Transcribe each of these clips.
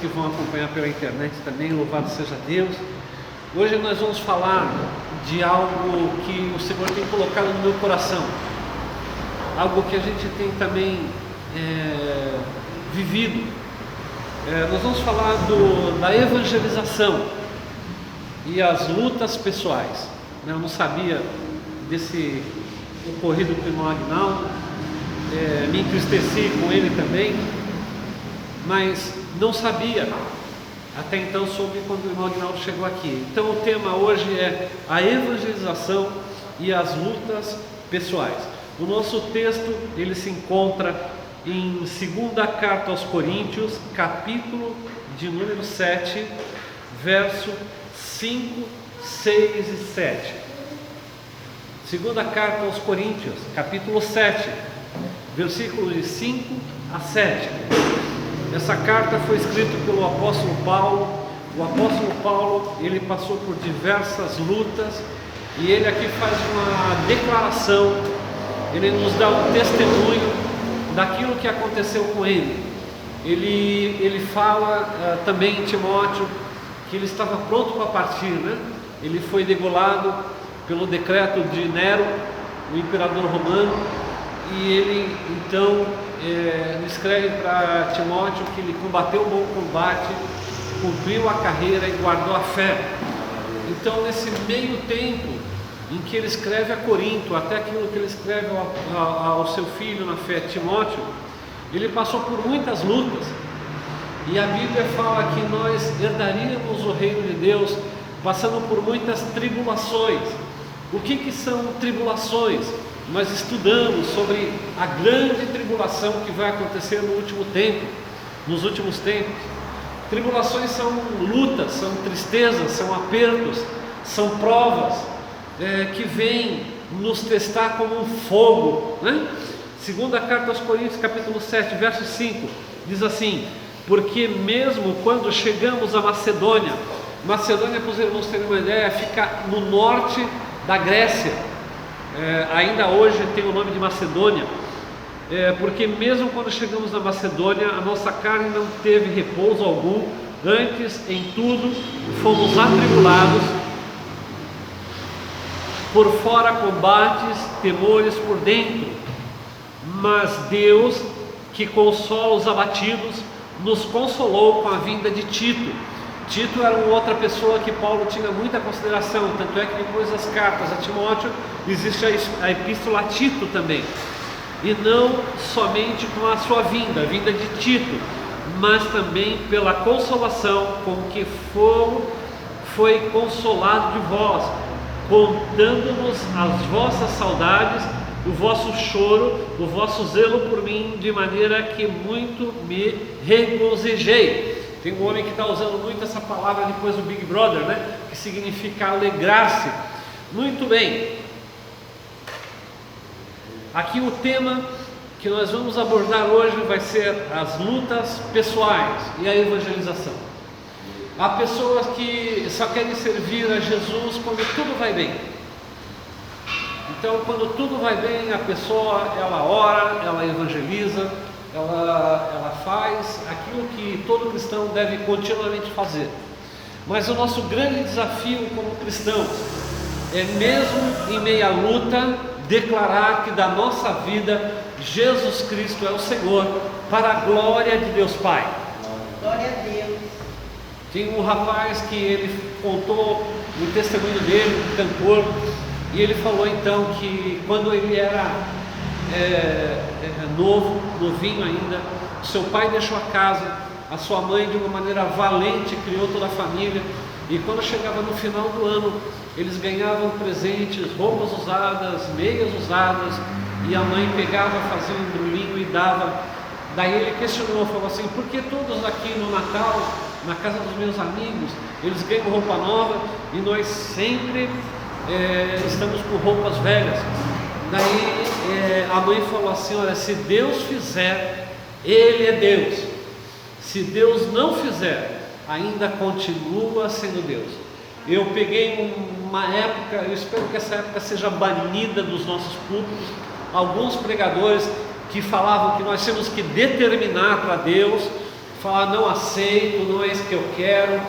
que vão acompanhar pela internet também, louvado seja Deus. Hoje nós vamos falar de algo que o Senhor tem colocado no meu coração, algo que a gente tem também vivido. Nós vamos falar da evangelização e as lutas pessoais. Eu não sabia desse ocorrido com o irmão Agnaldo, me entristeci com ele também, mas não sabia, até então soube quando o irmão Agnaldo chegou aqui. Então o tema hoje é a evangelização e as lutas pessoais. O nosso texto, ele se encontra em 2ª carta aos Coríntios, capítulo de número 7, verso 5, 6 e 7. 2ª carta aos Coríntios, capítulo 7, versículos de 5 a 7. Essa carta foi escrita pelo apóstolo Paulo. O apóstolo Paulo, ele passou por diversas lutas e ele aqui faz uma declaração, ele nos dá um testemunho daquilo que aconteceu com ele. Ele fala também em Timóteo que ele estava pronto para partir, né? Ele foi degolado pelo decreto de Nero, o imperador romano, e ele então escreve para Timóteo que ele combateu o bom combate, cumpriu a carreira e guardou a fé. Então, nesse meio tempo em que ele escreve a Corinto, até aquilo que ele escreve ao seu filho na fé, Timóteo, ele passou por muitas lutas, e a Bíblia fala que nós herdaríamos o reino de Deus passando por muitas tribulações. O que são tribulações? Nós estudamos sobre a grande tribulação que vai acontecer no último tempo, nos últimos tempos. Tribulações são lutas, são tristezas, são apertos, são provas que vêm nos testar como um fogo, né? 2ª carta aos Coríntios, capítulo 7, verso 5, diz assim: porque mesmo quando chegamos a Macedônia, para os irmãos terem uma ideia, fica no norte da Grécia, ainda hoje tem o nome de Macedônia, porque mesmo quando chegamos na Macedônia, a nossa carne não teve repouso algum, antes em tudo fomos atribulados, por fora combates, temores por dentro, mas Deus, que consola os abatidos, nos consolou com a vinda de Tito. Tito era uma outra pessoa que Paulo tinha muita consideração, tanto é que depois das cartas a Timóteo existe a epístola a Tito também, e não somente com a sua vinda, a vinda de Tito, mas também pela consolação com que foi consolado de vós, contando-nos as vossas saudades, o vosso choro, o vosso zelo por mim, de maneira que muito me regozijei. Tem um homem que está usando muito essa palavra depois do Big Brother, né? Que significa alegrar-se. Muito bem. Aqui o tema que nós vamos abordar hoje vai ser as lutas pessoais e a evangelização. Há pessoas que só querem servir a Jesus quando tudo vai bem. Então, quando tudo vai bem, a pessoa, ela ora, ela evangeliza, ela faz aquilo que todo cristão deve continuamente fazer. Mas o nosso grande desafio como cristãos é, mesmo em meio à luta, declarar que da nossa vida Jesus Cristo é o Senhor, para a glória de Deus Pai. Glória a Deus. Tem um rapaz que ele contou o testemunho dele, um cantor, e ele falou então que quando ele era novinho ainda, seu pai deixou a casa, a sua mãe de uma maneira valente criou toda a família, e quando chegava no final do ano, eles ganhavam presentes, roupas usadas, meias usadas, e a mãe pegava, fazia um embrulhinho e dava. Daí ele questionou, falou assim: por que todos aqui no Natal, na casa dos meus amigos, eles ganham roupa nova e nós sempre estamos com roupas velhas? Daí a mãe falou assim: olha, se Deus fizer, Ele é Deus. Se Deus não fizer, ainda continua sendo Deus. Eu peguei uma época, eu espero que essa época seja banida dos nossos púlpitos, alguns pregadores que falavam que nós temos que determinar para Deus falar não aceito, não é isso que eu quero.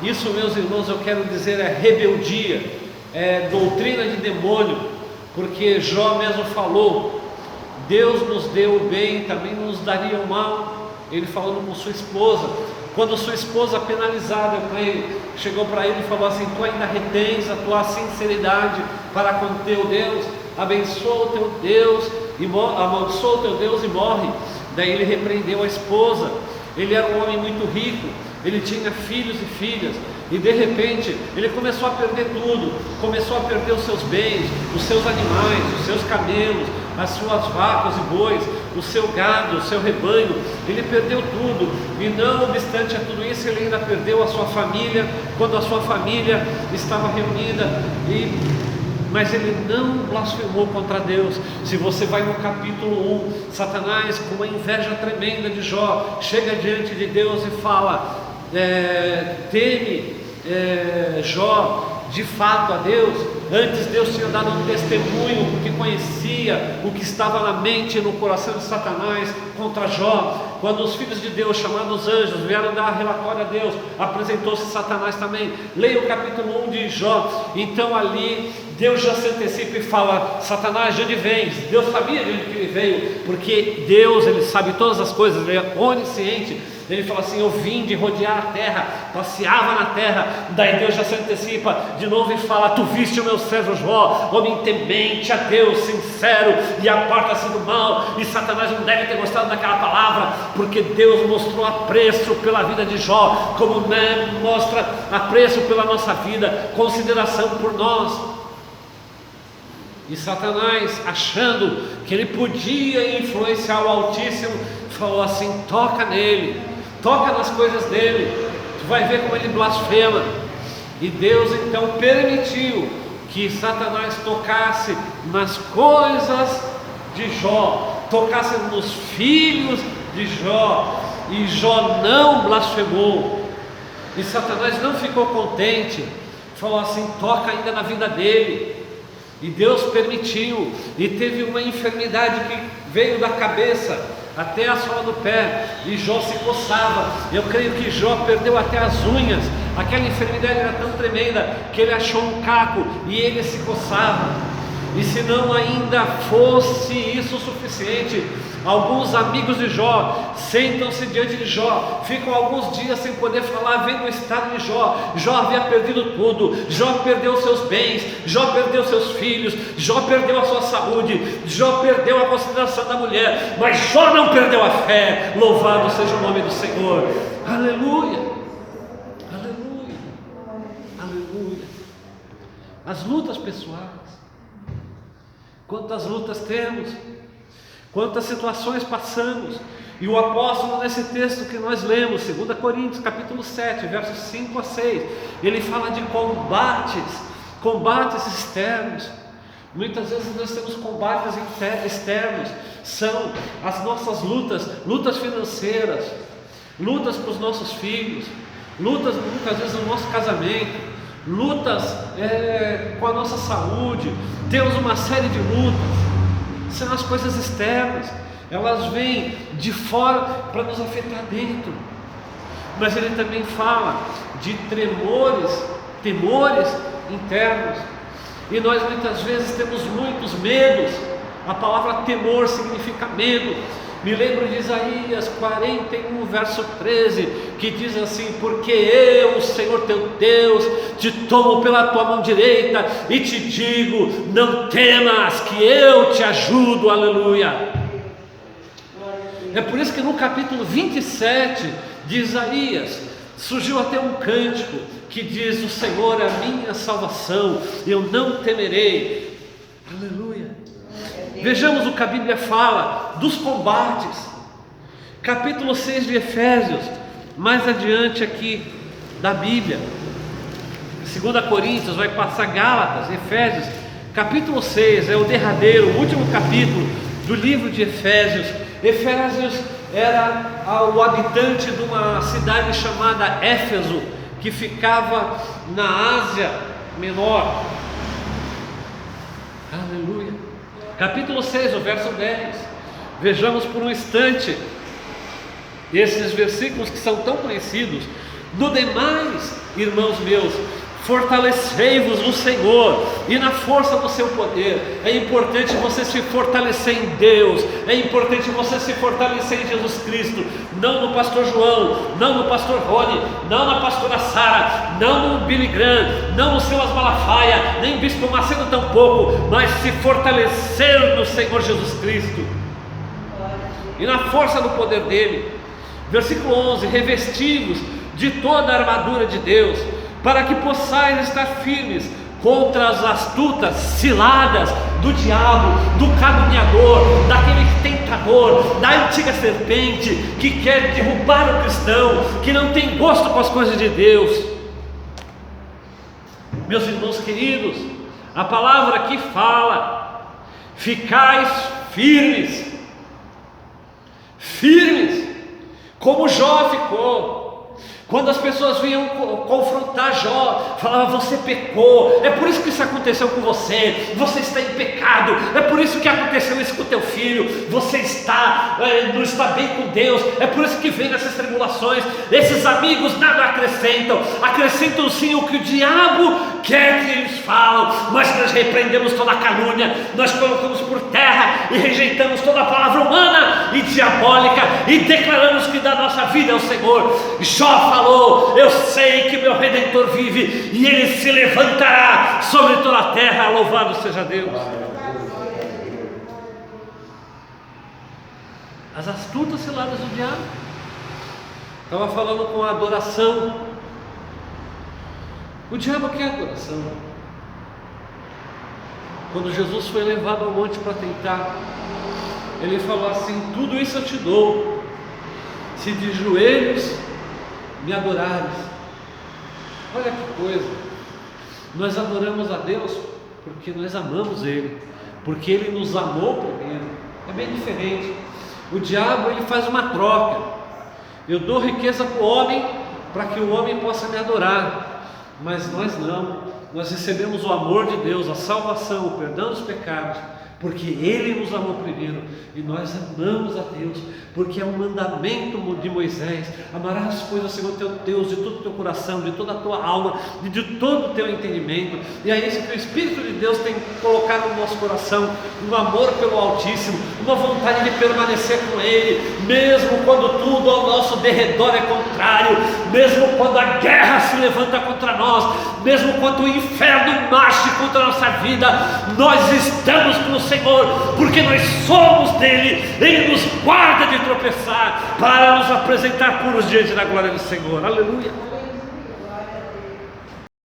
Isso, meus irmãos, eu quero dizer, é rebeldia, é doutrina de demônio, porque Jó mesmo falou: Deus nos deu o bem, também nos daria o mal. Ele falando com sua esposa, quando sua esposa penalizada com ele, chegou para ele e falou assim: tu ainda retens a tua sinceridade para com teu Deus, abençoa o teu Deus e amaldiçoa o teu Deus e morre. Daí ele repreendeu a esposa. Ele era um homem muito rico, ele tinha filhos e filhas, e de repente ele começou a perder tudo, começou a perder os seus bens, os seus animais, os seus camelos, as suas vacas e bois, o seu gado, o seu rebanho. Ele perdeu tudo, e não obstante a tudo isso, ele ainda perdeu a sua família, quando a sua família estava reunida, mas ele não blasfemou contra Deus. Se você vai no capítulo 1, Satanás, com uma inveja tremenda de Jó, chega diante de Deus e fala: teme Jó de fato a Deus? Antes Deus tinha dado um testemunho, porque conhecia o que estava na mente e no coração de Satanás contra Jó. Quando os filhos de Deus, chamados anjos, vieram dar relatório a Deus, apresentou-se Satanás também. Leia o capítulo 1 de Jó. Então ali Deus já se antecipa e fala: Satanás, de onde vens? Deus sabia de onde ele veio, porque Deus, ele sabe todas as coisas, ele é onisciente. Ele fala assim: eu vim de rodear a terra, passeava na terra. Daí Deus já se antecipa de novo e fala: tu viste o meu servo Jó, homem temente a Deus, sincero, e aparta-se do mal. E Satanás não deve ter gostado daquela palavra, porque Deus mostrou apreço pela vida de Jó, como mostra apreço pela nossa vida, consideração por nós. E Satanás, achando que ele podia influenciar o Altíssimo, falou assim: toca nele, toca nas coisas dele, tu vai ver como ele blasfema. E Deus então permitiu que Satanás tocasse nas coisas de Jó, tocasse nos filhos de Jó, e Jó não blasfemou. E Satanás não ficou contente, falou assim: toca ainda na vida dele. E Deus permitiu, e teve uma enfermidade que veio da cabeça até a sola do pé, e Jó se coçava. Eu creio que Jó perdeu até as unhas. Aquela enfermidade era tão tremenda que ele achou um caco e ele se coçava. E se não ainda fosse isso o suficiente, alguns amigos de Jó sentam-se diante de Jó, ficam alguns dias sem poder falar, vendo o estado de Jó. Jó havia perdido tudo, Jó perdeu seus bens, Jó perdeu seus filhos, Jó perdeu a sua saúde, Jó perdeu a consideração da mulher, mas Jó não perdeu a fé. Louvado seja o nome do Senhor. Aleluia, aleluia, aleluia. As lutas pessoais, quantas lutas temos, quantas situações passamos. E o apóstolo, nesse texto que nós lemos, 2 Coríntios capítulo 7, versos 5 a 6, ele fala de combates externos. Muitas vezes nós temos combates externos, são as nossas lutas financeiras, lutas para os nossos filhos, lutas muitas vezes no nosso casamento, lutas com a nossa saúde. Temos uma série de lutas, são as coisas externas, elas vêm de fora para nos afetar dentro. Mas ele também fala de temores internos, e nós muitas vezes temos muitos medos. A palavra temor significa medo. Me lembro de Isaías 41, verso 13, que diz assim: porque eu, o Senhor teu Deus, te tomo pela tua mão direita e te digo, não temas, que eu te ajudo. Aleluia. É por isso que no capítulo 27 de Isaías surgiu até um cântico que diz: o Senhor é a minha salvação, eu não temerei. Aleluia. Vejamos o que a Bíblia fala dos combates. Capítulo 6 de Efésios, mais adiante aqui da Bíblia. 2 Coríntios vai passar Gálatas, Efésios. Capítulo 6 é o derradeiro, o último capítulo do livro de Efésios. Efésios era o habitante de uma cidade chamada Éfeso, que ficava na Ásia Menor. Aleluia. Capítulo 6, o verso 10. Vejamos por um instante Esses versículos que são tão conhecidos. No demais, irmãos meus, fortalecei-vos no Senhor e na força do seu poder. É importante você se fortalecer em Deus, é importante você se fortalecer em Jesus Cristo, não no pastor João, não no pastor Rony, não na pastora Sara, não no Billy Graham, não no Silas Malafaia, nem Bispo Macedo tampouco, mas se fortalecer no Senhor Jesus Cristo e na força do poder dele. Versículo 11: revesti-vos de toda a armadura de Deus, para que possais estar firmes contra as astutas ciladas do diabo, do caluniador, daquele tentador, da antiga serpente que quer derrubar o cristão, que não tem gosto com as coisas de Deus. Meus irmãos queridos, a palavra aqui fala: ficais firmes, firmes, como Jó ficou. Quando as pessoas vinham confrontar Jó, falavam: você pecou, é por isso que isso aconteceu com você, você está em pecado, é por isso que aconteceu isso com o teu filho, você não está bem com Deus, é por isso que vem essas tribulações. Esses amigos nada acrescentam sim o que o diabo quer que eles falam, mas nós repreendemos toda a calúnia, nós colocamos por terra e rejeitamos toda a palavra humana e diabólica e declaramos que da nossa vida é o Senhor. Jó falou: eu sei que meu Redentor vive e ele se levantará sobre toda a terra. Louvado seja Deus. As astutas ciladas do diabo. Estava falando com a adoração. O diabo quer adoração. Quando Jesus foi levado ao monte para tentar, ele falou assim: tudo isso eu te dou, se de joelhos me adorares. Olha que coisa, nós adoramos a Deus porque nós amamos Ele, porque Ele nos amou primeiro. É bem diferente. O diabo, ele faz uma troca: eu dou riqueza para o homem para que o homem possa me adorar. Mas nós não, nós recebemos o amor de Deus, a salvação, o perdão dos pecados, porque Ele nos amou primeiro, e nós amamos a Deus, porque é um mandamento de Moisés: amarás, pois, ao Senhor teu Deus de todo o teu coração, de toda a tua alma e de todo o teu entendimento. E é isso que o Espírito de Deus tem colocado no nosso coração: um amor pelo Altíssimo, uma vontade de permanecer com Ele, mesmo quando tudo ao nosso derredor é contrário, mesmo quando a guerra se levanta contra nós, mesmo quando o inferno nasce contra a nossa vida, nós estamos com o Senhor, porque nós somos dele. Ele nos guarda de tropeçar, para nos apresentar puros diante da glória do Senhor. Aleluia.